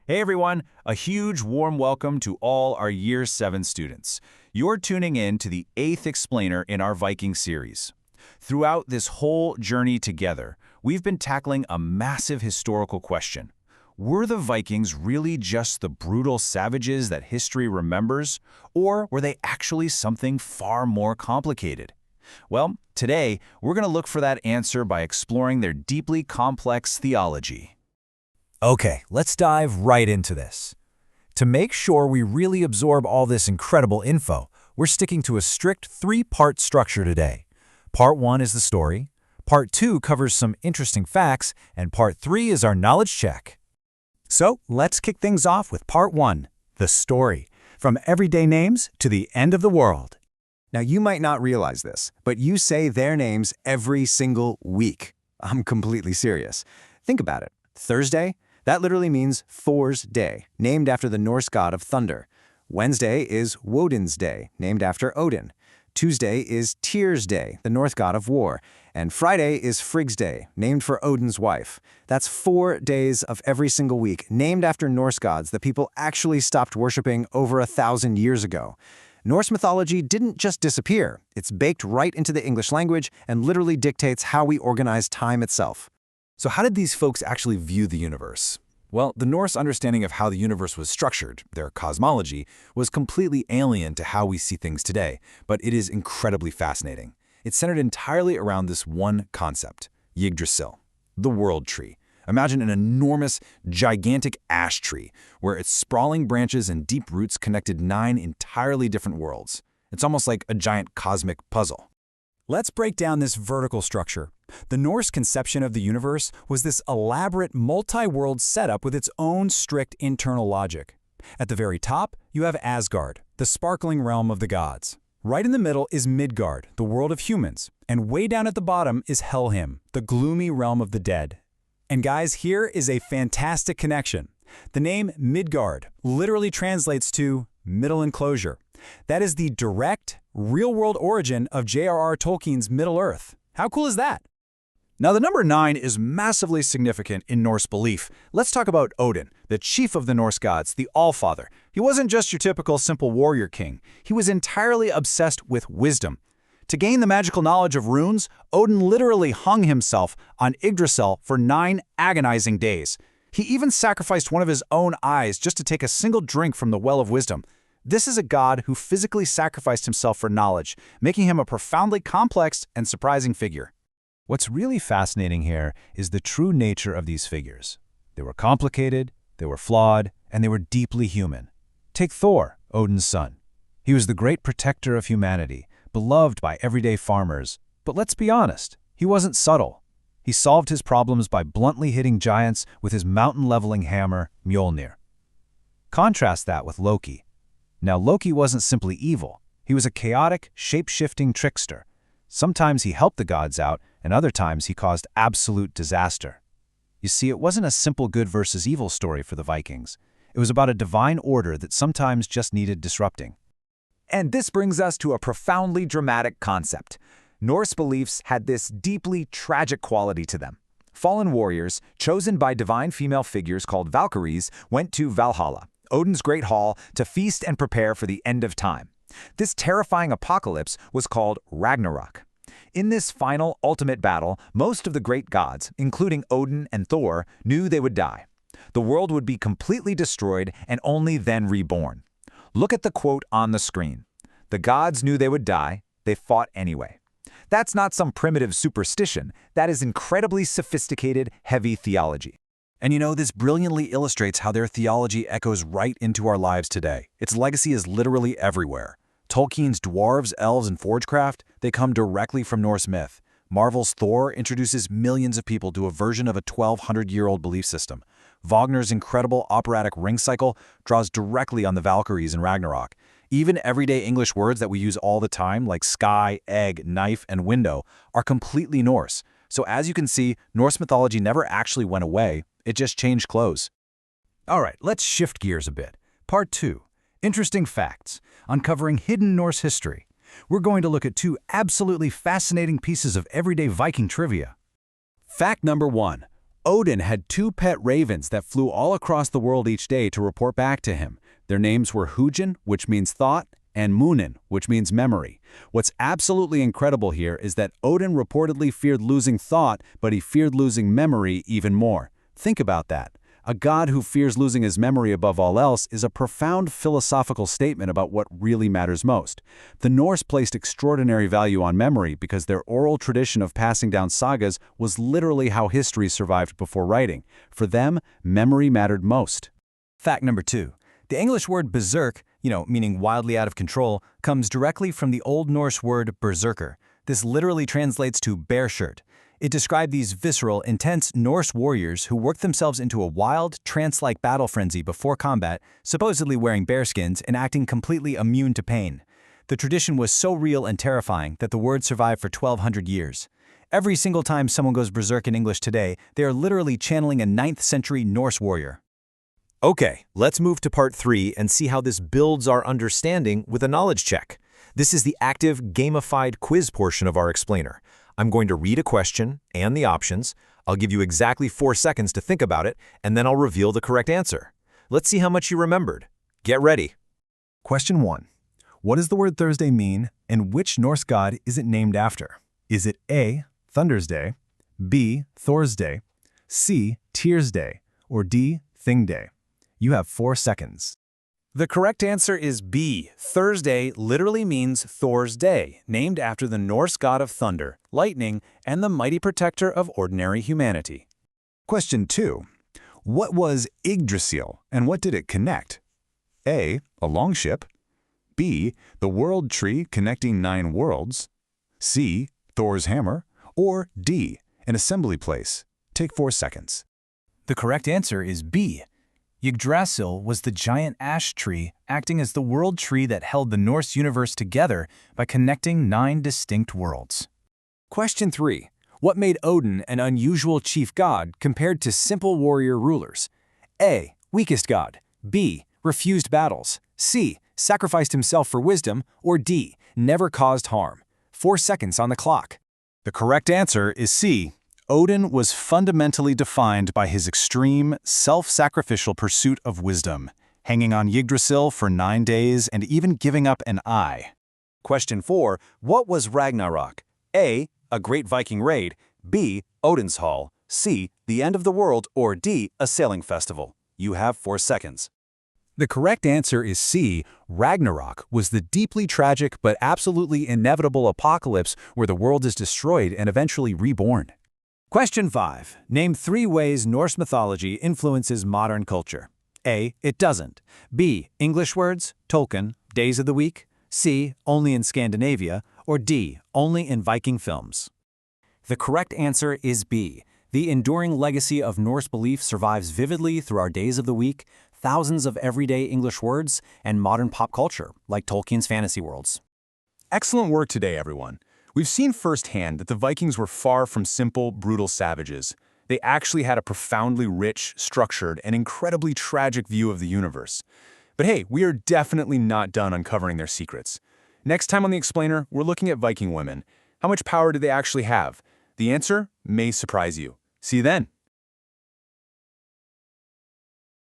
Hey everyone, a huge warm welcome to all our Year 7 students. You're tuning in to the 8th explainer in our Viking series. Throughout this whole journey together, we've been tackling a massive historical question. Were the Vikings really just the brutal savages that history remembers, or were they actually something far more complicated? Well, today, we're going to look for that answer by exploring their deeply complex theology. Okay, let's dive right into this. To make sure we really absorb all this incredible info, we're sticking to a strict 3-part structure today. Part 1 is the story, Part 2 covers some interesting facts, and Part 3 is our knowledge check. So, let's kick things off with Part 1, the story, from everyday names to the end of the world. Now, you might not realize this, but you say their names every single week. I'm completely serious. Think about it. Thursday? That literally means Thor's Day, named after the Norse god of thunder. Wednesday is Woden's Day, named after Odin. Tuesday is Tyr's Day, the Norse god of war. And Friday is Frigg's Day, named for Odin's wife. That's 4 days of every single week, named after Norse gods that people actually stopped worshipping over 1,000 years ago. Norse mythology didn't just disappear. It's baked right into the English language and literally dictates how we organize time itself. So how did these folks actually view the universe? Well, the Norse understanding of how the universe was structured, their cosmology, was completely alien to how we see things today, but it is incredibly fascinating. It's centered entirely around this one concept, Yggdrasil, the world tree. Imagine an enormous, gigantic ash tree, where its sprawling branches and deep roots connected 9 entirely different worlds. It's almost like a giant cosmic puzzle. Let's break down this vertical structure. The Norse conception of the universe was this elaborate multi-world setup with its own strict internal logic. At the very top, you have Asgard, the sparkling realm of the gods. Right in the middle is Midgard, the world of humans. And way down at the bottom is Helheim, the gloomy realm of the dead. And guys, here is a fantastic connection. The name Midgard literally translates to middle enclosure. That is the direct, real-world origin of J.R.R. Tolkien's Middle-earth. How cool is that? Now, the number 9 is massively significant in Norse belief. Let's talk about Odin, the chief of the Norse gods, the Allfather. He wasn't just your typical simple warrior king. He was entirely obsessed with wisdom. To gain the magical knowledge of runes, Odin literally hung himself on Yggdrasil for 9 agonizing days. He even sacrificed one of his own eyes just to take a single drink from the well of wisdom. This is a god who physically sacrificed himself for knowledge, making him a profoundly complex and surprising figure. What's really fascinating here is the true nature of these figures. They were complicated, they were flawed, and they were deeply human. Take Thor, Odin's son. He was the great protector of humanity, beloved by everyday farmers. But let's be honest, he wasn't subtle. He solved his problems by bluntly hitting giants with his mountain-leveling hammer, Mjolnir. Contrast that with Loki. Now, Loki wasn't simply evil. He was a chaotic, shape-shifting trickster. Sometimes he helped the gods out, and other times he caused absolute disaster. You see, it wasn't a simple good versus evil story for the Vikings. It was about a divine order that sometimes just needed disrupting. And this brings us to a profoundly dramatic concept. Norse beliefs had this deeply tragic quality to them. Fallen warriors, chosen by divine female figures called Valkyries, went to Valhalla, Odin's great hall, to feast and prepare for the end of time. This terrifying apocalypse was called Ragnarok. In this final, ultimate battle, most of the great gods, including Odin and Thor, knew they would die. The world would be completely destroyed and only then reborn. Look at the quote on the screen. The gods knew they would die, they fought anyway. That's not some primitive superstition. That is incredibly sophisticated, heavy theology. And you know, this brilliantly illustrates how their theology echoes right into our lives today. Its legacy is literally everywhere. Tolkien's dwarves, elves, and forgecraft, they come directly from Norse myth. Marvel's Thor introduces millions of people to a version of a 1,200-year-old belief system. Wagner's incredible operatic ring cycle draws directly on the Valkyries in Ragnarok. Even everyday English words that we use all the time, like sky, egg, knife, and window, are completely Norse. So as you can see, Norse mythology never actually went away, it just changed clothes. All right, let's shift gears a bit. Part 2, Interesting Facts, uncovering hidden Norse history. We're going to look at 2 absolutely fascinating pieces of everyday Viking trivia. Fact number 1. Odin had two pet ravens that flew all across the world each day to report back to him. Their names were Hugin, which means thought, and Munin, which means memory. What's absolutely incredible here is that Odin reportedly feared losing thought, but he feared losing memory even more. Think about that. A god who fears losing his memory above all else is a profound philosophical statement about what really matters most. The Norse placed extraordinary value on memory because their oral tradition of passing down sagas was literally how history survived before writing. For them, memory mattered most. Fact number 2. The English word berserk, meaning wildly out of control, comes directly from the Old Norse word berserker. This literally translates to bear shirt. It described these visceral, intense Norse warriors who worked themselves into a wild, trance-like battle frenzy before combat, supposedly wearing bearskins and acting completely immune to pain. The tradition was so real and terrifying that the word survived for 1,200 years. Every single time someone goes berserk in English today, they are literally channeling a 9th century Norse warrior. Okay, let's move to part 3 and see how this builds our understanding with a knowledge check. This is the active, gamified quiz portion of our explainer. I'm going to read a question and the options. I'll give you exactly 4 seconds to think about it, and then I'll reveal the correct answer. Let's see how much you remembered. Get ready. Question 1. What does the word Thursday mean, and which Norse god is it named after? Is it A, Thunder's Day, B, Thor's Day, C, Tyr's Day, or D, Thing Day? You have 4 seconds. The correct answer is B. Thursday literally means Thor's Day, named after the Norse god of thunder, lightning, and the mighty protector of ordinary humanity. Question 2. What was Yggdrasil, and what did it connect? A, a longship, B, the world tree connecting 9 worlds, C, Thor's hammer, or D, an assembly place? Take 4 seconds. The correct answer is B. Yggdrasil was the giant ash tree acting as the world tree that held the Norse universe together by connecting 9 distinct worlds. Question 3. What made Odin an unusual chief god compared to simple warrior rulers? A. Weakest god. B. Refused battles. C. Sacrificed himself for wisdom. Or D. Never caused harm. 4 seconds on the clock. The correct answer is C. Odin was fundamentally defined by his extreme, self-sacrificial pursuit of wisdom, hanging on Yggdrasil for 9 days and even giving up an eye. Question 4. What was Ragnarok? A. A great Viking raid. B. Odin's Hall. C. The end of the world. Or D. A sailing festival. You have 4 seconds. The correct answer is C. Ragnarok was the deeply tragic but absolutely inevitable apocalypse where the world is destroyed and eventually reborn. Question 5. Name 3 ways Norse mythology influences modern culture. A. It doesn't. B. English words, Tolkien, days of the week. C. Only in Scandinavia. Or D. Only in Viking films. The correct answer is B. The enduring legacy of Norse belief survives vividly through our days of the week, thousands of everyday English words, and modern pop culture, like Tolkien's fantasy worlds. Excellent work today, everyone. We've seen firsthand that the Vikings were far from simple, brutal savages. They actually had a profoundly rich, structured, and incredibly tragic view of the universe. But hey, we are definitely not done uncovering their secrets. Next time on The Explainer, we're looking at Viking women. How much power did they actually have? The answer may surprise you. See you then.